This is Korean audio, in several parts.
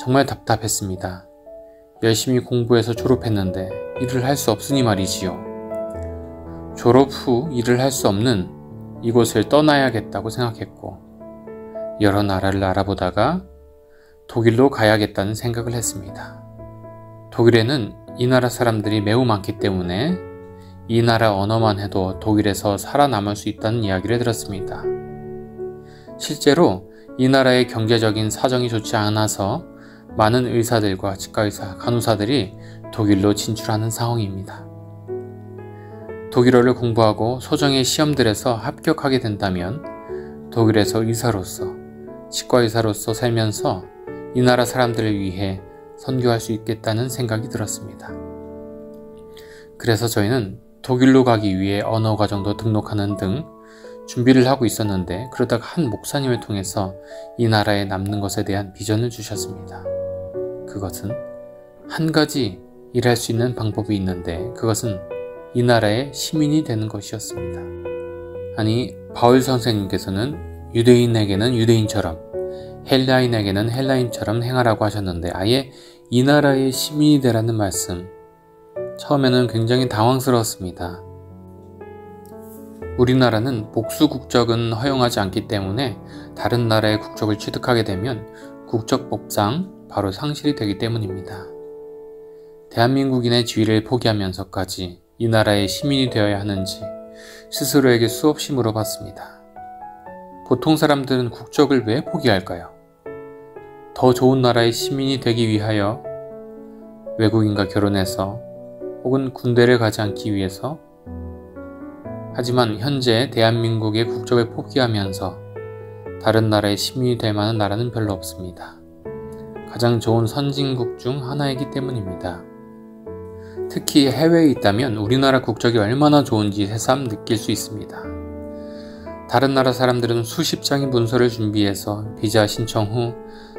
정말 답답했습니다. 열심히 공부해서 졸업했는데 일을 할 수 없으니 말이지요. 졸업 후 일을 할 수 없는 이곳을 떠나야겠다고 생각했고 여러 나라를 알아보다가 독일로 가야겠다는 생각을 했습니다. 독일에는 이 나라 사람들이 매우 많기 때문에 이 나라 언어만 해도 독일에서 살아남을 수 있다는 이야기를 들었습니다. 실제로 이 나라의 경제적인 사정이 좋지 않아서 많은 의사들과 치과의사, 간호사들이 독일로 진출하는 상황입니다. 독일어를 공부하고 소정의 시험들에서 합격하게 된다면 독일에서 의사로서, 치과의사로서 살면서 이 나라 사람들을 위해 선교할 수 있겠다는 생각이 들었습니다. 그래서 저희는 독일로 가기 위해 언어과정도 등록하는 등 준비를 하고 있었는데 그러다가 한 목사님을 통해서 이 나라에 남는 것에 대한 비전을 주셨습니다. 그것은 한 가지 일할 수 있는 방법이 있는데 그것은 이 나라의 시민이 되는 것이었습니다. 아니, 바울 선생님께서는 유대인에게는 유대인처럼 헬라인에게는 헬라인처럼 행하라고 하셨는데 아예 이 나라의 시민이 되라는 말씀, 처음에는 굉장히 당황스러웠습니다. 우리나라는 복수 국적은 허용하지 않기 때문에 다른 나라의 국적을 취득하게 되면 국적법상 바로 상실이 되기 때문입니다. 대한민국인의 지위를 포기하면서까지 이 나라의 시민이 되어야 하는지 스스로에게 수없이 물어봤습니다. 보통 사람들은 국적을 왜 포기할까요? 더 좋은 나라의 시민이 되기 위하여, 외국인과 결혼해서, 혹은 군대를 가지 않기 위해서. 하지만 현재 대한민국의 국적을 포기하면서 다른 나라의 시민이 될 만한 나라는 별로 없습니다. 가장 좋은 선진국 중 하나이기 때문입니다. 특히 해외에 있다면 우리나라 국적이 얼마나 좋은지 새삼 느낄 수 있습니다. 다른 나라 사람들은 수십 장의 문서를 준비해서 비자 신청 후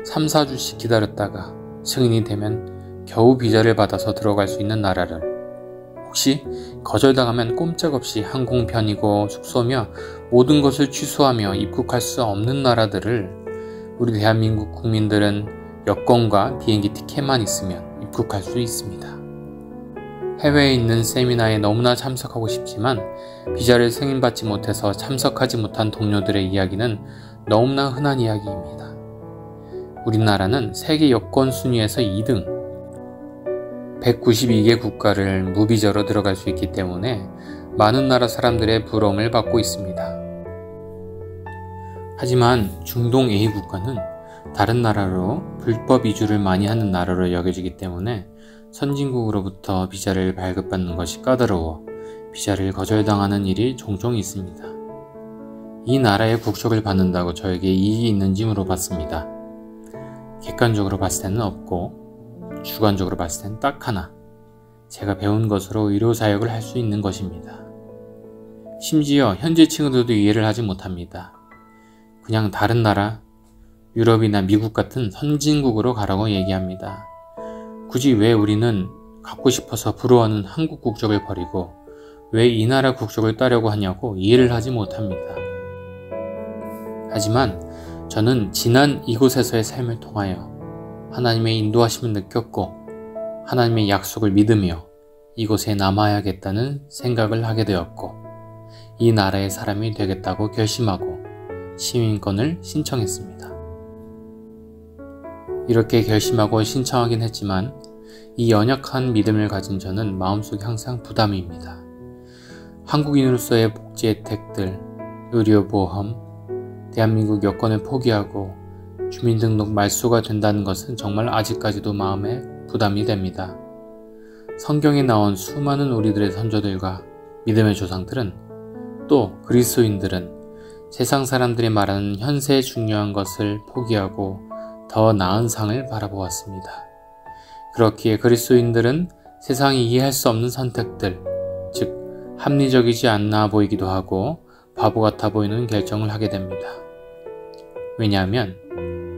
3, 4주씩 기다렸다가 승인이 되면 겨우 비자를 받아서 들어갈 수 있는 나라를, 혹시 거절당하면 꼼짝없이 항공편이고 숙소며 모든 것을 취소하며 입국할 수 없는 나라들을 우리 대한민국 국민들은 여권과 비행기 티켓만 있으면 입국할 수 있습니다. 해외에 있는 세미나에 너무나 참석하고 싶지만 비자를 승인받지 못해서 참석하지 못한 동료들의 이야기는 너무나 흔한 이야기입니다. 우리나라는 세계 여권 순위에서 2등, 192개 국가를 무비자로 들어갈 수 있기 때문에 많은 나라 사람들의 부러움을 받고 있습니다. 하지만 중동 A 국가는 다른 나라로 불법 이주를 많이 하는 나라로 여겨지기 때문에 선진국으로부터 비자를 발급받는 것이 까다로워 비자를 거절당하는 일이 종종 있습니다. 이 나라의 국적을 받는다고 저에게 이익이 있는지 물어봤습니다. 객관적으로 봤을 때는 없고 주관적으로 봤을 때는 딱 하나, 제가 배운 것으로 의료사역을 할 수 있는 것입니다. 심지어 현지 친구들도 이해를 하지 못합니다. 그냥 다른 나라, 유럽이나 미국 같은 선진국으로 가라고 얘기합니다. 굳이 왜 우리는 갖고 싶어서 부러워하는 한국 국적을 버리고 왜 이 나라 국적을 따려고 하냐고 이해를 하지 못합니다. 하지만 저는 지난 이곳에서의 삶을 통하여 하나님의 인도하심을 느꼈고 하나님의 약속을 믿으며 이곳에 남아야겠다는 생각을 하게 되었고 이 나라의 사람이 되겠다고 결심하고 시민권을 신청했습니다. 이렇게 결심하고 신청하긴 했지만 이 연약한 믿음을 가진 저는 마음속에 항상 부담입니다. 한국인으로서의 복지 혜택들, 의료보험, 대한민국 여권을 포기하고 주민등록 말소가 된다는 것은 정말 아직까지도 마음에 부담이 됩니다. 성경에 나온 수많은 우리들의 선조들과 믿음의 조상들은, 또 그리스도인들은 세상 사람들이 말하는 현세의 중요한 것을 포기하고 더 나은 상을 바라보았습니다. 그렇기에 그리스도인들은 세상이 이해할 수 없는 선택들, 즉 합리적이지 않아 보이기도 하고 바보 같아 보이는 결정을 하게 됩니다. 왜냐하면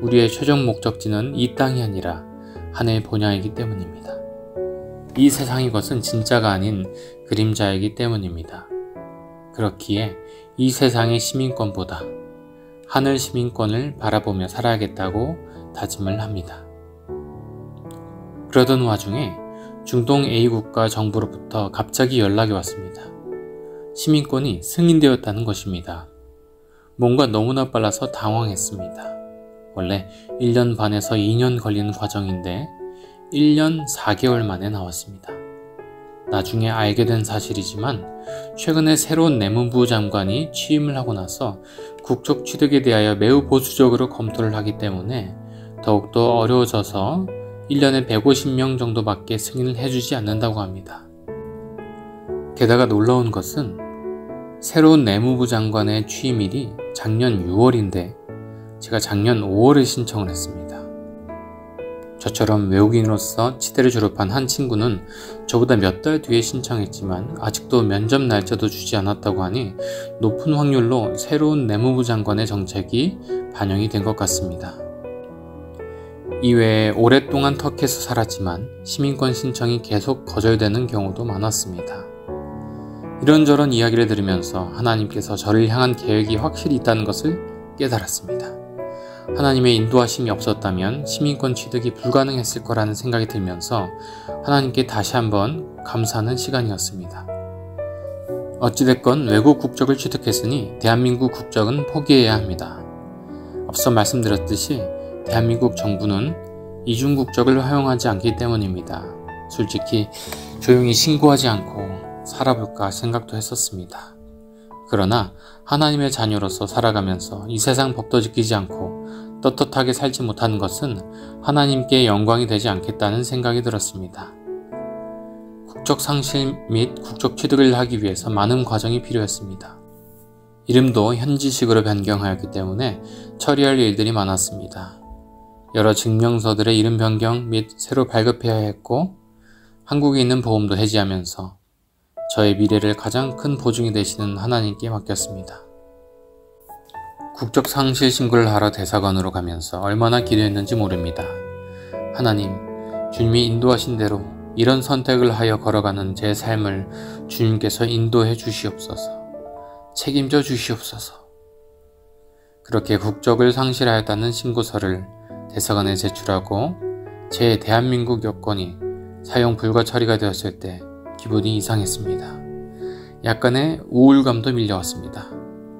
우리의 최종 목적지는 이 땅이 아니라 하늘 본향이기 때문입니다. 이 세상의 것은 진짜가 아닌 그림자이기 때문입니다. 그렇기에 이 세상의 시민권보다 하늘 시민권을 바라보며 살아야겠다고 다짐을 합니다. 그러던 와중에 중동 A국가 정부로부터 갑자기 연락이 왔습니다. 시민권이 승인되었다는 것입니다. 뭔가 너무나 빨라서 당황했습니다. 원래 1년 반에서 2년 걸리는 과정인데 1년 4개월 만에 나왔습니다. 나중에 알게 된 사실이지만 최근에 새로운 내무부 장관이 취임을 하고 나서 국적 취득에 대하여 매우 보수적으로 검토를 하기 때문에 더욱더 어려워져서 1년에 150명 정도밖에 승인을 해주지 않는다고 합니다. 게다가 놀라운 것은 새로운 내무부 장관의 취임일이 작년 6월인데 제가 작년 5월에 신청을 했습니다. 저처럼 외국인으로서 치대를 졸업한 한 친구는 저보다 몇 달 뒤에 신청했지만 아직도 면접 날짜도 주지 않았다고 하니 높은 확률로 새로운 내무부 장관의 정책이 반영이 된 것 같습니다. 이외에 오랫동안 터키에서 살았지만 시민권 신청이 계속 거절되는 경우도 많았습니다. 이런저런 이야기를 들으면서 하나님께서 저를 향한 계획이 확실히 있다는 것을 깨달았습니다. 하나님의 인도하심이 없었다면 시민권 취득이 불가능했을 거라는 생각이 들면서 하나님께 다시 한번 감사하는 시간이었습니다. 어찌됐건 외국 국적을 취득했으니 대한민국 국적은 포기해야 합니다. 앞서 말씀드렸듯이 대한민국 정부는 이중 국적을 허용하지 않기 때문입니다. 솔직히 조용히 신고하지 않고 살아볼까 생각도 했었습니다. 그러나 하나님의 자녀로서 살아가면서 이 세상 법도 지키지 않고 떳떳하게 살지 못하는 것은 하나님께 영광이 되지 않겠다는 생각이 들었습니다. 국적 상실 및 국적 취득을 하기 위해서 많은 과정이 필요했습니다. 이름도 현지식으로 변경하였기 때문에 처리할 일들이 많았습니다. 여러 증명서들의 이름 변경 및 새로 발급해야 했고 한국에 있는 보험도 해지하면서 저의 미래를 가장 큰 보증이 되시는 하나님께 맡겼습니다. 국적 상실 신고를 하러 대사관으로 가면서 얼마나 기도했는지 모릅니다. 하나님, 주님이 인도하신 대로 이런 선택을 하여 걸어가는 제 삶을 주님께서 인도해 주시옵소서. 책임져 주시옵소서. 그렇게 국적을 상실하였다는 신고서를 대사관에 제출하고 제 대한민국 여권이 사용 불가 처리가 되었을 때 기분이 이상했습니다. 약간의 우울감도 밀려왔습니다.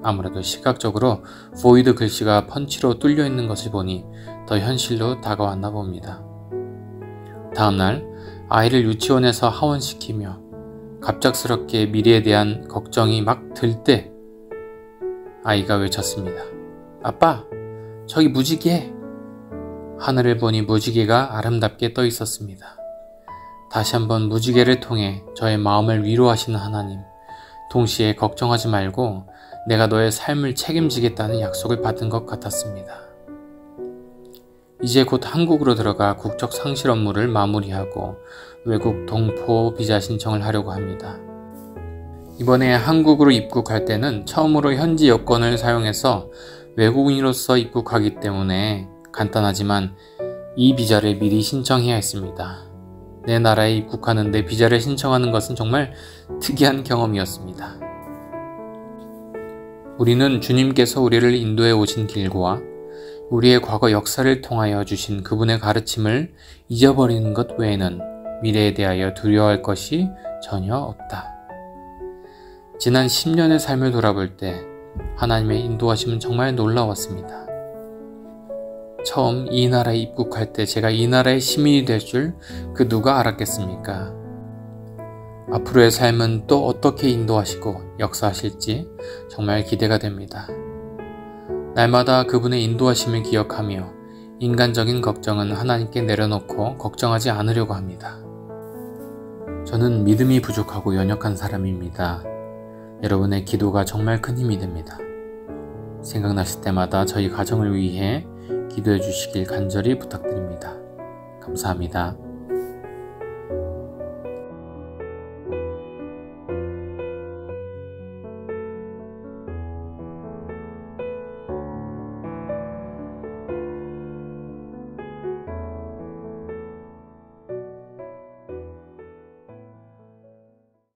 아무래도 시각적으로 보이드 글씨가 펀치로 뚫려 있는 것을 보니 더 현실로 다가왔나 봅니다. 다음날 아이를 유치원에서 하원시키며 갑작스럽게 미래에 대한 걱정이 막 들 때 아이가 외쳤습니다. 아빠, 저기 무지개! 하늘을 보니 무지개가 아름답게 떠 있었습니다. 다시 한번 무지개를 통해 저의 마음을 위로하시는 하나님, 동시에 걱정하지 말고 내가 너의 삶을 책임지겠다는 약속을 받은 것 같았습니다. 이제 곧 한국으로 들어가 국적 상실 업무를 마무리하고 외국 동포 비자 신청을 하려고 합니다. 이번에 한국으로 입국할 때는 처음으로 현지 여권을 사용해서 외국인으로서 입국하기 때문에 간단하지만 이 비자를 미리 신청해야 했습니다. 내 나라에 입국하는데 비자를 신청하는 것은 정말 특이한 경험이었습니다. 우리는 주님께서 우리를 인도해 오신 길과 우리의 과거 역사를 통하여 주신 그분의 가르침을 잊어버리는 것 외에는 미래에 대하여 두려워할 것이 전혀 없다. 지난 10년의 삶을 돌아볼 때 하나님의 인도하심은 정말 놀라웠습니다. 처음 이 나라에 입국할 때 제가 이 나라의 시민이 될 줄 그 누가 알았겠습니까? 앞으로의 삶은 또 어떻게 인도하시고 역사하실지 정말 기대가 됩니다. 날마다 그분의 인도하심을 기억하며 인간적인 걱정은 하나님께 내려놓고 걱정하지 않으려고 합니다. 저는 믿음이 부족하고 연약한 사람입니다. 여러분의 기도가 정말 큰 힘이 됩니다. 생각나실 때마다 저희 가정을 위해 기도해 주시길 간절히 부탁드립니다. 감사합니다.